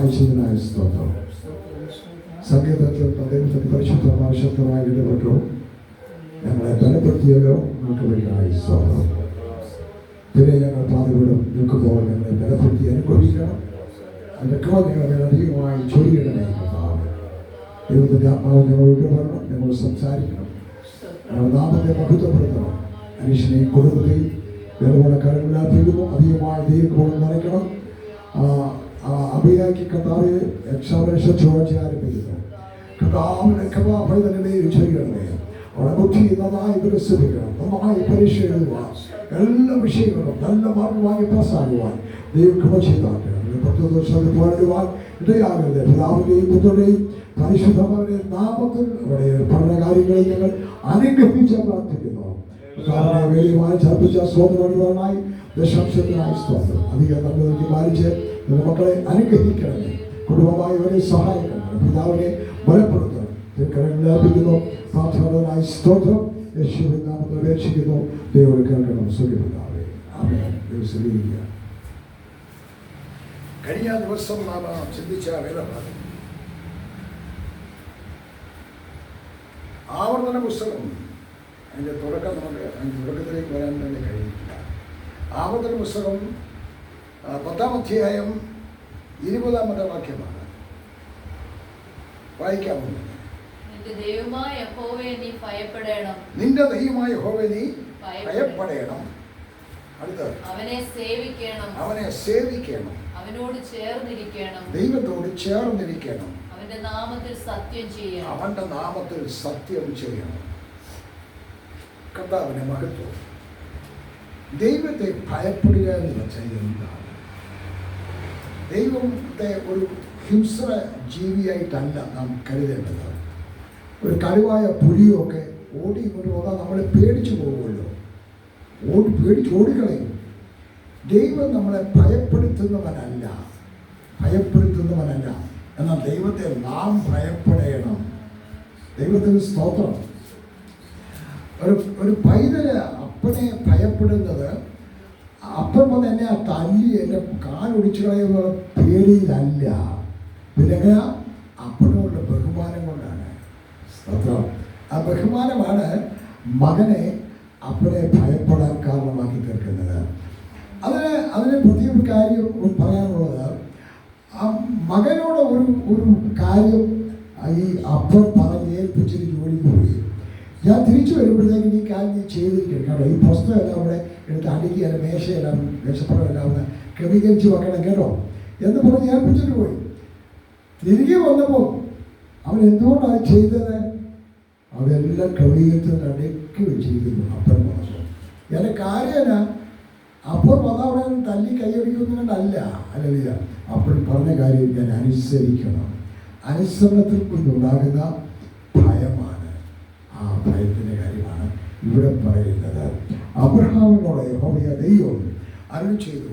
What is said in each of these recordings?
വായിച്ചതിനായ സ്തോത്രം. സംഗീതത്തിൽ ദൈവത്തിന്റെ പരിശുദ്ധമായ ശക്തമായ ഇടപെട്ടു ഞങ്ങളെ ബലപ്പെടുത്തിയല്ലോ. നമുക്ക് വേണ്ടിയായി സ്തോത്രം. പിന്നെ ഞങ്ങൾ പാതകളും നിൽക്കുമ്പോൾ ഞങ്ങളെ ബലപ്പെടുത്തി അനുഭവിക്കണം. അതിൻ്റെ കൃപ ഞങ്ങളെ അധികമായി ചൊരിയണമേ. ദൈവത്തിൻ്റെ ആത്മാവ് ഞങ്ങളോട് പറഞ്ഞു, ഞങ്ങൾ സംസാരിക്കണം, ഞങ്ങൾ നാമത്തെ മഹത്വപ്പെടുത്തണം. മനുഷ്യനെയും കുടുംബത്തെയും വേറുപടക്കാരമില്ലാത്തിരുന്നു അധികമായ ദൈവം നിറയ്ക്കണം. അഭിയാക്കി കർത്താവെ എക്സാമിനേഷൻ ആരംഭിക്കുന്നു. കർത്താവിനെ കഥാഭയതന്നെ ചെയ്യണമേ. അവിടെ ബുദ്ധി നന്നായി വികസിപ്പിക്കണം, നന്നായി പരീക്ഷ എഴുതുവാൻ, എല്ലാ വിഷയങ്ങളും നല്ല മാർക്ക് വാങ്ങി പാസ്സാകുവാൻ ദൈവം കൃപ ചെയ്താട്ടെ. പോരാടുവാൻ ഇടയാകരുത്. പിതാവിൻ്റെയും പുത്രൻ്റെയും പരിശുദ്ധമായ നാമത്തിൽ അവിടെ പഠന കാര്യങ്ങളെ ഞങ്ങൾ അനുഗ്രഹിച്ച് പ്രാർത്ഥിക്കുന്നു. വേലിയുമായി ചർപ്പിച്ച സ്തോത്രമായി ദശാംശത്തിനായി സ്തോത്രം. അധികം നമ്മൾക്ക് പാലിച്ച് മക്കളെ അനുഗ്രഹിക്കണമേ. കുടുംബമായി അവരെ സഹായിക്കണം, പിതാവിനെ ബലപ്പെടുത്തണം. ലഭിക്കുന്നു പ്രാർത്ഥനയായി സ്തോത്രം. യേശുവിൻ നാമത്തിൽ അപേക്ഷിക്കുന്നു. ദൈവം കേൾക്കണം. സുഖിതാവേ ആമേൻ. കഴിഞ്ഞ ദിവസം നാം ചിന്തിച്ച വേദഭാഗം ആവർത്തന പുസ്തകം. അതിൻ്റെ തുടക്കം നമുക്ക് അതിൻ്റെ തുടക്കത്തിലേക്ക് വരാൻ തന്നെ കഴിയില്ല. ആവർത്തന പുസ്തകം 10-ാം അധ്യായം 20-ാമത്തെ വാക്യമാണ് വായിക്കാവുന്നത്. നിന്റെ ദൈവമായ യഹോവയെ നീ ഭയപ്പെടേണം. അടുത്ത അവനെ സേവിക്കണം. അവനോട് ചേർന്നിരിക്കണം. ദൈവത്തോട് ചേർന്നിരിക്കണം. അവന്റെ നാമത്തിൽ സത്യം ചെയ്യണം. കർത്താവിനെ മഹത്വം. ദൈവത്തെ ഭയപ്പെടുക എന്ന് വെച്ചാൽ എന്താണ്? ദൈവത്തെ ഒരു ഹിംസ്ര ജീവിയായിട്ടല്ല നാം കരുതേണ്ടത്. ഒരു കടുവായ പുലിയൊക്കെ ഓടി കൊണ്ട് പോകാൻ നമ്മളെ പേടിച്ചു പോകുമല്ലോ, ഓടിക്കളയും. ദൈവം നമ്മളെ ഭയപ്പെടുത്തുന്നവനല്ല. എന്നാൽ ദൈവത്തെ നാം ഭയപ്പെടണം. ദൈവത്തിന് സ്തോത്രം. ഒരു പൈതല് അപ്പനെ ഭയപ്പെടുന്നത് അപ്പൻ വന്ന് എന്നെ തല്ലി എൻ്റെ കാലൊടിച്ചു കളയുന്ന പേടിയിലല്ല. പിന്നെ അപ്പനോടുള്ള ബഹുമാനം കൊണ്ടാണ്. സ്തോത്രം. ആ ബഹുമാനമാണ് മകനെ അപ്പനെ ഭയപ്പെടാൻ കാരണമാക്കി തീർക്കുന്നത്. അതിന് പ്രത്യേക കാര്യം പറയാനുള്ളത്, ആ മകനോട് ഒരു കാര്യം ഈ അപ്പൻ പറഞ്ഞ് ഏൽപ്പിച്ചിട്ട് ജോലിക്ക് പോയി. ഞാൻ തിരിച്ചു വരുമ്പോഴത്തേക്കും ഈ കാര്യം നീ ചെയ്തിരിക്കണം. കേട്ടോ, ഈ പുസ്തകമെല്ലാം അവിടെ എടുത്ത് അടുക്കിയാൽ മേശയെല്ലാം മേശപ്പുറമെല്ലാം ഒന്ന് ക്രമീകരിച്ച് വെക്കണം കേട്ടോ എന്ന് പറഞ്ഞ് ഏൽപ്പിച്ചിട്ട് പോയി. തിരികെ വന്നപ്പോൾ അവൻ എന്തുകൊണ്ടാണ് ചെയ്തത്? അതെല്ലാം ക്രമീകരിച്ച് അടുക്കി വെച്ചിരിക്കുന്നു. അപ്പൻ പറഞ്ഞു എൻ്റെ കാര്യന അപ്പോൾ വന്നവിടെ തല്ലി കൈയടിക്കുന്നതുകൊണ്ടല്ല. അല്ല, അപ്പോൾ പറഞ്ഞ കാര്യം ഞാൻ അനുസരിക്കണം. അനുസരണത്തിൽ കൊണ്ടുണ്ടാകുന്ന ഭയമാണ്. ആ ഭയത്തിൻ്റെ കാര്യമാണ് ഇവിടെ പറയുന്നത്. അബ്രഹാമിനോട് യഹോവ ദൈവം അരുളി ചെയ്തു,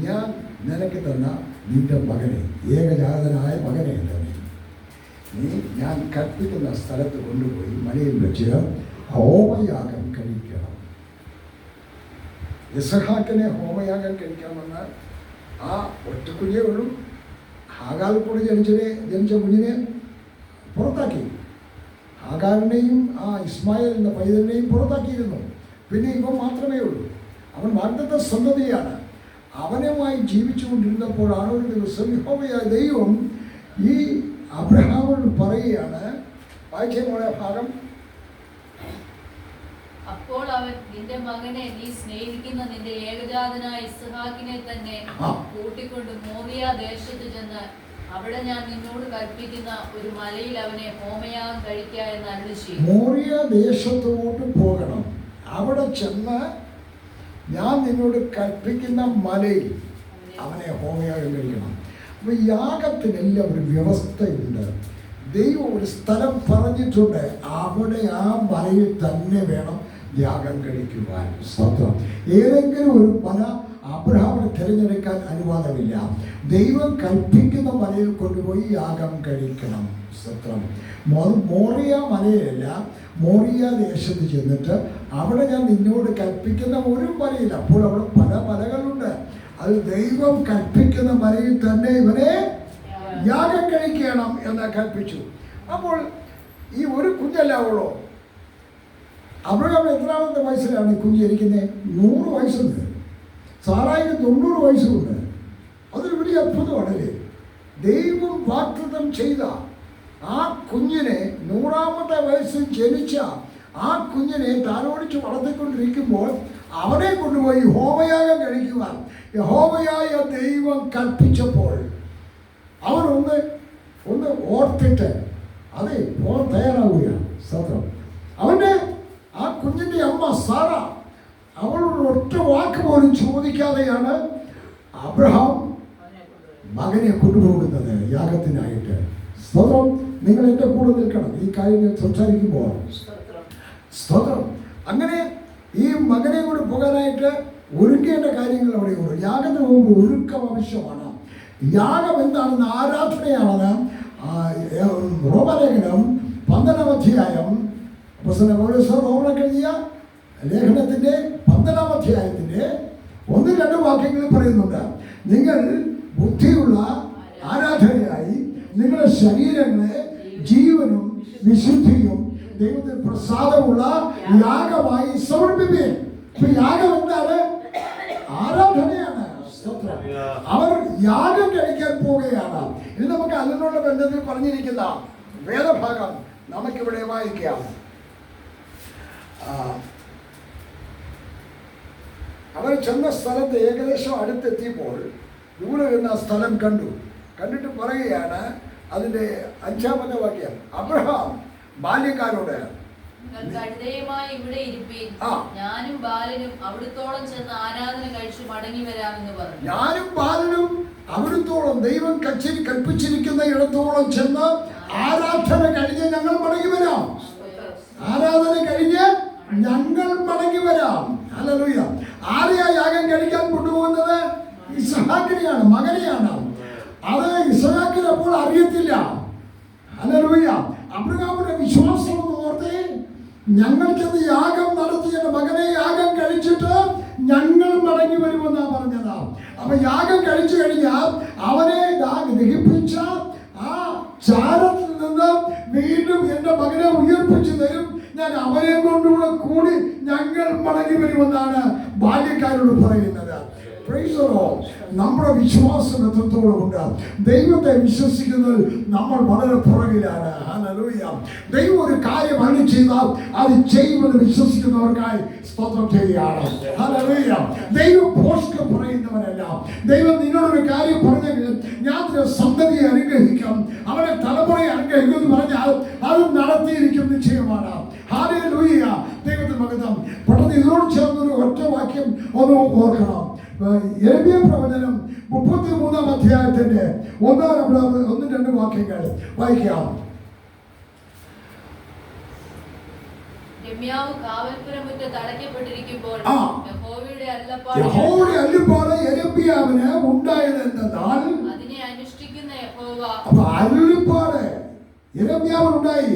ഞാൻ നിനക്ക് തന്ന നിന്റെ മകനെ, ഏകജാതനായ മകനെ തന്നെ നീ ഞാൻ കൽപ്പിക്കുന്ന സ്ഥലത്ത് കൊണ്ടുപോയി മലയിൽ വെച്ച് ഹോമയാഗം കഴിക്കണം. യിസ്ഹാക്കിനെ ഹോമയാഗം കഴിക്കാമെന്ന് ആ ഒറ്റ കുഞ്ഞേ ഉള്ളൂ. ഹാഗാറിൽ കൂടി ജനിച്ച കുഞ്ഞിനെ പുറത്താക്കി. ഹാഗാറിനെയും ആ ഇസ്മായിൽ എന്ന പൈതലിനെയും പുറത്താക്കിയിരുന്നു. പിന്നെ ഇവൻ മാത്രമേ ഉള്ളൂ. അവൻ വാഗ്ദത്ത സന്തതിയാണ്. അവനുമായി ജീവിച്ചുകൊണ്ടിരുന്നപ്പോഴാണ് ഒരു ദിവസം യഹോവയായ ദൈവം ഈ അബ്രഹാമോട് പറയുകയാണ്. വായിച്ചോളെ ഭാഗം. അപ്പോൾ അവൻ നിന്റെ മകനെ നീ സ്നേഹിക്കുന്ന നിന്റെ ഏകജാതനായ ഇസ്ഹാക്കിനെ തന്നെ കൂട്ടിക്കൊണ്ട് മോറിയ ദേശത്ത് ചെന്ന് അവിടെ ഞാൻ നിന്നോട് കൽപ്പിക്കുന്ന ഒരു മലയിൽ അവനെ ഹോമയാഗം കഴിക്ക എന്ന് അരുളി ചെയ്തു. മോറിയ ദേശത്തോട്ട് പോകണം. അവിടെ ചെന്ന് ഞാൻ നിന്നോട് കൽപ്പിക്കുന്ന മലയിൽ അവനെ ഹോമയാഗം കഴിക്കണം. അപ്പോൾ യാഗത്തിനെല്ലാം ഒരു വ്യവസ്ഥയുണ്ട്. ദൈവം ഒരു സ്ഥലം പറഞ്ഞിട്ടുണ്ട്. അവിടെ ആ മലയിൽ തന്നെ വേണം യാഗം കഴിക്കുവാൻ. സ്തോത്രം. ഏതെങ്കിലും ഒരു മല അബ്രഹാമിനെ തിരഞ്ഞെടുക്കാൻ അനുവാദമില്ല. ദൈവം കൽപ്പിക്കുന്ന മലയിൽ കൊണ്ടുപോയി യാഗം കഴിക്കണം. സ്തോത്രം. മോറിയ മലയല്ല, മോറിയ ദേശത്ത് ചെന്നിട്ട് അവിടെ ഞാൻ നിന്നോട് കൽപ്പിക്കുന്ന ഒരു മലയില്ല. അപ്പോൾ അവിടെ പല മലകളുണ്ട്. അത് ദൈവം കൽപ്പിക്കുന്ന മലയിൽ തന്നെ ഇവനെ യാഗം കഴിക്കണം എന്ന് കൽപ്പിച്ചു. അപ്പോൾ ഈ ഒരു കുഞ്ഞല്ല ഉള്ളൂ. അബ്രഹാം എത്രാമത്തെ വയസ്സിലാണ് കുഞ്ഞ് ജനിക്കുന്നത്? 100 വയസ്സുണ്ട്. സാറായിക്ക് 90 വയസ്സുണ്ട്. അതൊരു വലിയ അത്ഭുതമാണല്ലേ. ദൈവം വാഗ്ദത്തം ചെയ്ത ആ കുഞ്ഞിനെ 100ാമത്തെ വയസ്സിൽ ജനിച്ച ആ കുഞ്ഞിനെ താലോടിച്ച് വളർത്തിക്കൊണ്ടിരിക്കുമ്പോൾ അവനെ കൊണ്ടുപോയി യഹോവയാഗം കഴിക്കുവാൻ യഹോവയായ ദൈവം കൽപ്പിച്ചപ്പോൾ അവനൊന്ന് ഓർത്തിട്ട് അതെ പോകാൻ തയ്യാറാവുകയാണ്. സ്തോത്രം. അവൻ്റെ ആ കുഞ്ഞിൻ്റെ അമ്മ സാറ അവളോട് ഒറ്റ വാക്ക് പോലും ചോദിക്കാതെയാണ് അബ്രഹാം മകനെ കൊണ്ടുപോകുന്നത് യാഗത്തിനായിട്ട്. സ്തോത്രം. നിങ്ങൾ എൻ്റെ കൂടെ നിൽക്കണം ഈ കാര്യങ്ങൾ സംസാരിക്കുമ്പോൾ. സ്തോത്രം. അങ്ങനെ ഈ മകനെ കൊണ്ട് പോകാനായിട്ട് ഒരുക്കേണ്ട കാര്യങ്ങൾ അവിടെയുണ്ട്. യാഗത്തിന് മുമ്പ് ഒരുക്കം ആവശ്യമാണ്. യാഗം എന്താണെന്ന്? ആരാധനയാണെന്ന് റോമലേഖനം 12-ാം അധ്യായം റോമനെഴുതിയ ലേഖനത്തിൻ്റെ 12-ാം അധ്യായത്തിൻ്റെ 1-2 വാക്യങ്ങളിൽ പറയുന്നുണ്ട്. നിങ്ങൾ ബുദ്ധിയുള്ള ആരാധനയായി നിങ്ങളുടെ ശരീരങ്ങളെ ജീവനും വിശുദ്ധിയും ദൈവത്തിന് പ്രസാദമുള്ള യാഗമായി സമർപ്പിക്കുകയും. യാഗം എന്താണ്? ആരാധനയാണ്. അവർ യാഗം കഴിക്കാൻ പോവുകയാണ്. ഇത് നമുക്ക് അതിനുള്ള ബന്ധത്തിൽ പറഞ്ഞിരിക്കുന്ന വേദഭാഗം നമുക്കിവിടെ വായിക്കാം. അവർ ചെന്ന സ്ഥലത്ത് ഏകദേശം അടുത്തെത്തിയപ്പോൾ ദൂരെ എന്ന സ്ഥലം കണ്ടിട്ട് പറയുകയാണ്. അതിൻ്റെ 5-ാമത്തെ വാക്യം, അബ്രഹാം ബാല്യക്കാരോട് ഞാനും ബാലനും അവിടുത്തോളം ചെന്ന് ആരാധന കഴിച്ചു മടങ്ങി വരാമെന്ന് പറഞ്ഞു. ഞാനും ബാലനും അവിടുത്തോളം ദൈവം കൽപ്പിച്ചിരിക്കുന്ന ഇടത്തോളം ചെന്ന് ആരാധന കഴിഞ്ഞ് ഞങ്ങൾ മടങ്ങി വരാം. ആരാധന കഴിഞ്ഞ് ഞങ്ങൾ മടങ്ങി വരാം. ഹല്ലേലൂയ. ആരെയാ യാഗം കഴിക്കാൻ കൊണ്ടുപോകുന്നത്? ഇസ്ഹാക്കിനെയാണ്, മകനെയാണ്. അത് ഇസ്ഹാക്കിന് അപ്പോൾ അറിയത്തില്ല. ഹല്ലേലൂയ. അബ്രഹാമിന്റെ വിശ്വാസം എന്ന് ഓർത്തേ, ഞങ്ങൾക്കത് യാഗം നടത്തി എൻ്റെ മകനെ യാഗം കഴിച്ചിട്ട് ഞങ്ങൾ മടങ്ങി വരുമെന്നാ പറഞ്ഞത്. അപ്പൊ യാഗം കഴിച്ചു കഴിഞ്ഞാൽ അവനെ ദഹിപ്പിച്ച ആ ചാരത്തിൽ നിന്ന് വീണ്ടും എൻ്റെ മകനെ ഉയർപ്പിച്ചു തരും. ഞാൻ അവനെ കൊണ്ടുകൂടെ കൂടി ഞങ്ങൾ മടങ്ങി വരുമെന്നാണ് ബാല്യക്കാരോട് പറയുന്നത്. നമ്മുടെ വിശ്വാസം എത്രത്തോളം ഉണ്ട്? ദൈവത്തെ വിശ്വസിക്കുന്നത് നമ്മൾ വളരെ പുറകിലാണ്. ഹല്ലേലൂയ. ദൈവം ഒരു കാര്യം അരുളി ചെയ്താൽ അത് ചെയ്യുമെന്ന് വിശ്വസിക്കുന്നവർക്കായി സ്തോത്രം ചെയ്യുകയാണ്. ഹല്ലേലൂയ. ദൈവം പോസ്റ്റ് പറയുന്നവനല്ല. ദൈവം നിങ്ങളൊരു കാര്യം പറഞ്ഞെങ്കിൽ ഞാൻ സന്തതിയെ അനുഗ്രഹിക്കാം, അവനെ തലമുറയെ അനുഗ്രഹിക്കും എന്ന് പറഞ്ഞാൽ അത് നടത്തിയിരിക്കും നിശ്ചയമാണ്. ഹല്ലേലൂയ. ദൈവത്തിന്റെ മഹത്വം. പെട്ടെന്ന് ഇതിനോട് ചേർന്നൊരു ഒറ്റ വാക്യം ഒന്ന് ഓർക്കണം. യെരമ്യാ പ്രവചനം 33-ാം അധ്യായത്തിന്റെ 1-2 വാക്യങ്ങൾ വായിക്കാം. യഹോവയുടെ അരുളപ്പാട് യെരമ്യാവിന് ഉണ്ടായത് എന്തെന്നാൽ, അപ്പൊ അരുളപ്പാട് യെരമ്യാവിനുണ്ടായി,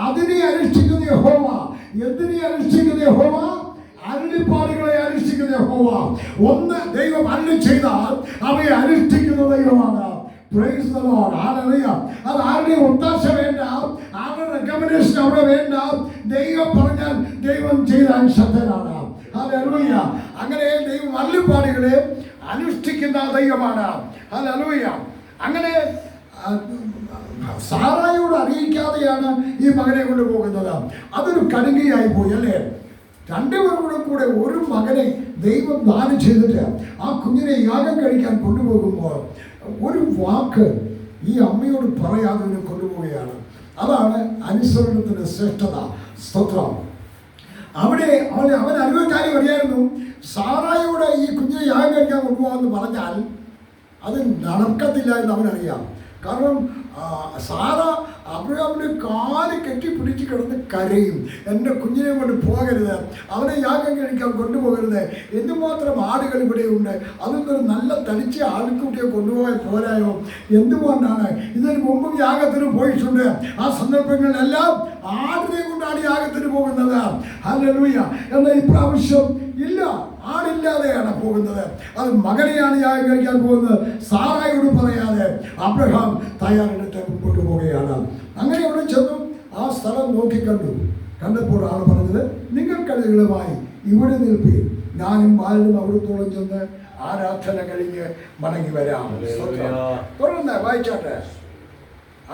അതിനെ അനുഷ്ഠിക്കുന്ന യഹോവ. എന്തിനെ അനുഷ്ഠിക്കുന്ന യഹോവ? അരുളിപ്പാടുകളെ അനുഷ്ഠിക്കുന്ന യഹോവ. ഒന്ന് ദൈവം അരുളി ചെയ്താൽ അവയെ അനുഷ്ഠിക്കുന്ന ദൈവമാണ്. Praise the Lord. ഹല്ലേലൂയ. അത് ആരുടെയും ഒത്താശ വേണ്ട, ആരുടെ റെക്കമെൻഡേഷൻ അവിടെ വേണ്ട. ദൈവം പറഞ്ഞാൽ ദൈവം ചെയ്താൽ ശക്തനാണ്. ഹല്ലേലൂയ. അങ്ങനെ ദൈവം അരുളിപ്പാടുകളെ അനുഷ്ഠിക്കുന്ന ദൈവമാണ്. ഹല്ലേലൂയ. അങ്ങനെ സാറായോട് അറിയിക്കാതെയാണ് ഈ മകനെ കൊണ്ടുപോകുന്നത്. അതൊരു കടുകയായി പോയി അല്ലേ? രണ്ടുപേരുടെ കൂടെ ഒരു മകനെ ദൈവം ദാനം ചെയ്തിട്ട് ആ കുഞ്ഞിനെ യാഗം കഴിക്കാൻ കൊണ്ടുപോകുമ്പോൾ ഒരു വാക്ക് ഈ അമ്മയോട് പറയാതെ അവനെ കൊണ്ടുപോവുകയാണ്. അതാണ് അനുസരണത്തിന്റെ ശ്രേഷ്ഠത. സ്തോത്രം. അവിടെ അവൻ അറിവ് കാര്യം അറിയായിരുന്നു. സാറായോട് ഈ കുഞ്ഞിനെ യാഗം കഴിക്കാൻ കൊണ്ടുപോകാമെന്ന് പറഞ്ഞാൽ അത് നടക്കത്തില്ല എന്ന് അവനറിയാം. കാരണം സാറ അബ്രഹാമിന്റെ കാല് കെട്ടിപ്പിടിച്ച് കിടന്ന് കരയും, എൻ്റെ കുഞ്ഞിനെ കൊണ്ട് പോകരുത്, അവനെ യാഗം കഴിക്കാൻ കൊണ്ടുപോകരുത്. എന്തുമാത്രം ആടുകൾ ഇവിടെയുണ്ട്, അതൊക്കെ ഒരു നല്ല തടിച്ച ആൾക്കുട്ടിയെ കൊണ്ടുപോകാൻ പോരായോ? എന്തുകൊണ്ടാണ്? ഇതിന് മുമ്പും യാഗത്തിന് പോയിട്ടുണ്ട്. ആ സന്ദർഭങ്ങളിലെല്ലാം ആടിനെ കൊണ്ടാണ് യാഗത്തിന് പോകുന്നത്. ഹല്ലേലൂയ. എന്നാൽ ഇപ്രാവശ്യം ഈ ഇല്ല, ആളില്ലാതെയാണ് പോകുന്നത്. അത് മകനെയാണ് യാഗം കഴിക്കാൻ പോകുന്നത്. സാറായോട് പറയാതെ അബ്രഹാം തയ്യാറെടുത്ത് മുമ്പോട്ട് പോവുകയാണ്. അങ്ങനെ അവിടെ ചെന്നു ആ സ്ഥലം നോക്കിക്കണ്ടു. കണ്ടപ്പോൾ ആൾ പറഞ്ഞത്, നിങ്ങൾ കഴുകുകളുമായി ഇവിടെ നിൽപ്പീൻ, ഞാനും ബാലനും അവിടത്തോളം ചെന്ന് ആരാധന കഴിഞ്ഞ് മടങ്ങി വരാം. തുടർന്ന് വായിച്ചാട്ടെ.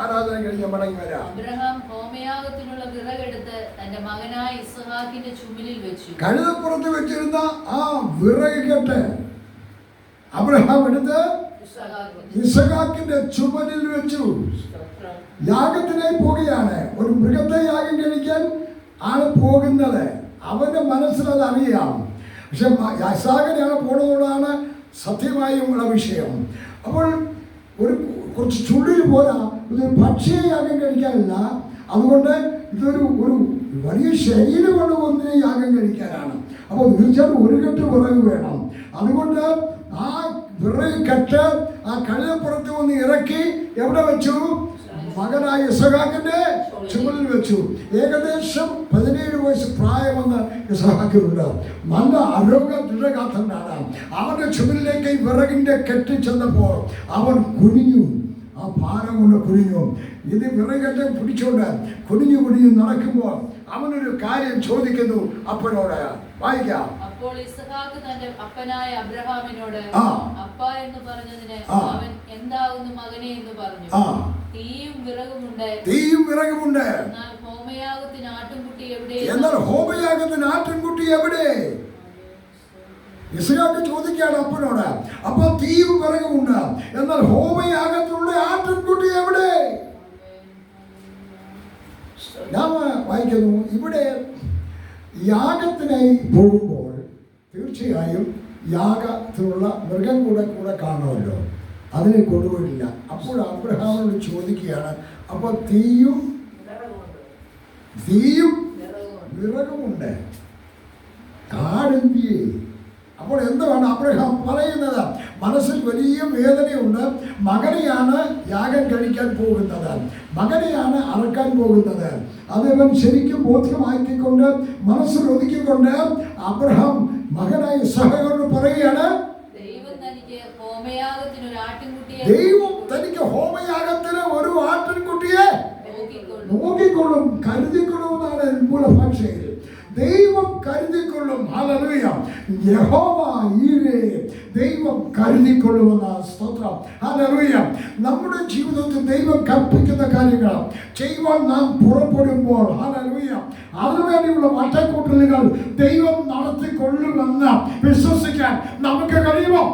ആരാധന കഴിഞ്ഞ് മടങ്ങി വരാം. അബ്രഹാം ഹോമയാഗത്തിനുള്ള വിറകെടുത്ത് തന്റെ മകനായ ഇസ്ഹാക്കിന്റെ ചുമലിൽ വെച്ചു. കഴുതപ്പുറത്ത് വെച്ചിരുന്ന ആ വിറക് കെട്ട് അബ്രഹാം എടുത്ത് ഇസ്ഹാക്കിന്റെ ചുമലിൽ വെച്ചു. യാഗത്തിനായി പോകുകയാണ്. ഒരു മൃഗത്തെ യാഗം കഴിക്കാൻ ആണ് പോകുന്നത്. അവന്റെ മനസ്സിലത് അറിയാം. പക്ഷെ ഇസ്ഹാക്കിനെയാണ് പോണതുകൊണ്ടാണ് സത്യമായും ഉള്ള വിഷയം. അപ്പോൾ കുറച്ച് ചുള്ളിൽ പോരാ, ഇതൊരു ഭക്ഷ്യ യാഗം കഴിക്കാനില്ല. അതുകൊണ്ട് ഇതൊരു വലിയ ശരീരം കൊണ്ട് ഒന്നിനെ യാഗം കഴിക്കാനാണ്. അപ്പോൾ തീർച്ചയായിട്ടും ഒരു കെട്ട് വിറക് വേണം. അതുകൊണ്ട് ആ വിറക് കെട്ട് ആ കഴുതപ്പുറത്ത് ഒന്ന് ഇറക്കി എവിടെ വെച്ചു? മകനായ ഇസ്ഹാക്കിന്റെ ചുമലിൽ വെച്ചു. ഏകദേശം 17 വയസ്സ് പ്രായമെന്ന് ഇസ്ഹാക്കിനുണ്ട്. നല്ല ആരോഗ്യ ദൃഢഗാത്രനാണ്. അവന്റെ ചുമലിലേക്ക് ഈ വിറകിന്റെ കെട്ടി ചെന്നപ്പോൾ അവൻ കുനിഞ്ഞു. ആ ഭാരം കൊണ്ട് കുനിഞ്ഞു. ഇത് വിറകെട്ട് പിടിച്ചോണ്ട് കുനിഞ്ഞു നടക്കുമ്പോൾ അവനൊരു കാര്യം ചോദിക്കുന്നു അപ്പനോട്. വായിക്കാം. അപ്പോൾ ഇസ്ഹാക്ക് തന്റെ അപ്പനായ അബ്രഹാമിനോട് അപ്പ എന്ന് പറഞ്ഞതിന് അവൻ എന്താകുന്നു മകനെ എന്ന് പറഞ്ഞു. തീയും വിറകുമുണ്ട്. എന്നാൽ ഹോമയാഗത്തിന് ആട്ടിൻകുട്ടി എവിടെ? ഇസ്ഹാക്ക് ചോദിക്കുകയാണ് അപ്പനോട്. അപ്പൊ തീയും വിറകുമുണ്ട്, എന്നാൽ ഹോമയാഗത്തിലുള്ള ആട്ടിൻകുട്ടി എവിടെ? ഞാൻ വായിക്കുന്നു, ഇവിടെ യാഗത്തിനായി പോകുമ്പോൾ തീർച്ചയായും യാഗത്തിനുള്ള മൃഗം കൂടെ കാണുമല്ലോ. അതിനെ കൊണ്ടുപോയിട്ടില്ല. അപ്പോൾ അബ്രഹാമിനോട് ചോദിക്കുകയാണ്, അപ്പൊ തീയും വിറകുമുണ്ട്, കാടെന്തിയേ? അപ്പോൾ എന്താണ് അബ്രഹാം പറയുന്നത്? മനസ്സിൽ വലിയ വേദനയുണ്ട്. മകനെയാണ് യാഗം കഴിക്കാൻ പോകുന്നത്, മകനെയാണ് അറക്കാൻ പോകുന്നത്. അതവൻ ശരിക്കും ബോധ്യമാക്കിക്കൊണ്ട് മനസ്സിൽ ഒതുക്കിക്കൊണ്ട് അബ്രഹാം മകനായ ഇസ്ഹാക്കിനോട് പറയുകയാണ്, ദൈവം തനിക്ക് ഹോമയാഗത്തിന് ഒരു ആട്ടിൻകുട്ടിയെ നോക്കിക്കൊള്ളും, കരുതിക്കൊള്ളും എന്നാണ് മൂലഭാഷയിൽ. ദൈവം കരുതിക്കൊള്ളും. ഹല്ലേലൂയ. യഹോവ ഈരേ, ദൈവം കരുതിക്കൊള്ളുമെന്ന സ്തോത്രം. ഹല്ലേലൂയ. നമ്മുടെ ജീവിതത്തിൽ ദൈവം കൽപ്പിക്കുന്ന കാര്യങ്ങൾ ചെയ്യുവാൻ നാം പുറപ്പെടുമ്പോൾ, ഹല്ലേലൂയ, അതിനുവേണ്ടിയുള്ള വട്ടക്കൂട്ടലുകൾ ദൈവം നടത്തിക്കൊള്ളുമെന്ന് വിശ്വസിക്കാൻ നമുക്ക് കഴിയുമോ?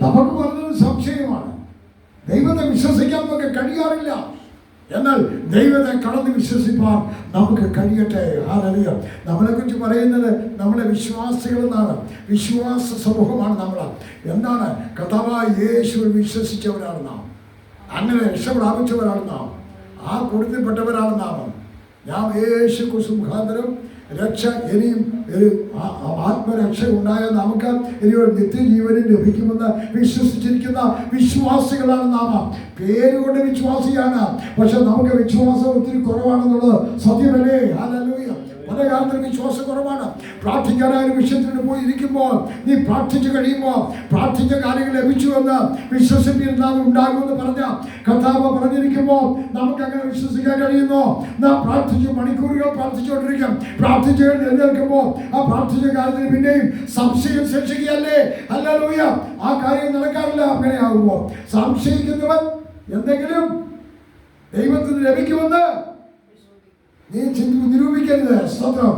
നമുക്ക് പറഞ്ഞത് സംശയമാണ്. ദൈവത്തെ വിശ്വസിക്കാൻ നമുക്ക് കഴിയാറില്ല. എന്നാൽ ദൈവത്തെ കടന്ന് വിശ്വസിപ്പാൻ നമുക്ക് കഴിയട്ടെ. ഹല്ലേലൂയ. നമ്മളെക്കുറിച്ച് പറയുന്നത് നമ്മളെ വിശ്വാസികൾ എന്നാണ്. വിശ്വാസ സമൂഹമാണ് നമ്മൾ. എന്താണ്? കർത്താവായ യേശുവിൽ വിശ്വസിച്ചവരാണ് നാം. അങ്ങനെ രക്ഷ പ്രാപിച്ചവരാണ് നാം. ആ കൂട്ടത്തിൽപ്പെട്ടവരാണ് നാം. ഞാൻ യേശു ക്രിസ്തു മുഖാന്തരം രക്ഷ, ഇനിയും ഒരു ആത്മരക്ഷ ഉണ്ടായ നമുക്ക് ഇനി ഒരു നിത്യജീവനും ലഭിക്കുമെന്ന് വിശ്വസിച്ചിരിക്കുന്ന വിശ്വാസികളാണ് നാം. പേരുകൊണ്ട് വിശ്വാസിയാണ്, പക്ഷെ നമുക്ക് വിശ്വാസം ഒത്തിരി കുറവാണെന്നുള്ളത് സത്യമല്ലേ? ഹല്ലേലൂയ. പല കാലത്തും വിശ്വാസം കുറവാണ്. പ്രാർത്ഥിക്കാനായ ഒരു വിഷയത്തിന് പോയി ഇരിക്കുമ്പോൾ നീ പ്രാർത്ഥിച്ചു കഴിയുമ്പോൾ പ്രാർത്ഥിച്ച കാര്യങ്ങൾ ലഭിച്ചുവെന്ന് വിശ്വസിപ്പിരുന്നാൽ ഉണ്ടാകുമെന്ന് പറഞ്ഞ കർത്താവ് പറഞ്ഞിരിക്കുമ്പോൾ നമുക്ക് അങ്ങനെ വിശ്വസിക്കാൻ കഴിയുന്നു. നാം പ്രാർത്ഥിച്ച് മണിക്കൂറുകൾ പ്രാർത്ഥിച്ചുകൊണ്ടിരിക്കും. പ്രാർത്ഥിച്ചു എഴുന്നേൽക്കുമ്പോൾ ആ പ്രാർത്ഥിച്ച കാര്യത്തിന് പിന്നെയും സംശയം ശിക്ഷിക്കുകയല്ലേ? ഹല്ലേലൂയ. ആ കാര്യം നടക്കാറില്ല. അങ്ങനെയാകുമ്പോൾ സംശയിക്കുന്നവൻ എന്തെങ്കിലും ദൈവത്തിന് ലഭിക്കുമെന്ന് നീ നിരൂപിക്കരുത്. സ്തോത്രം.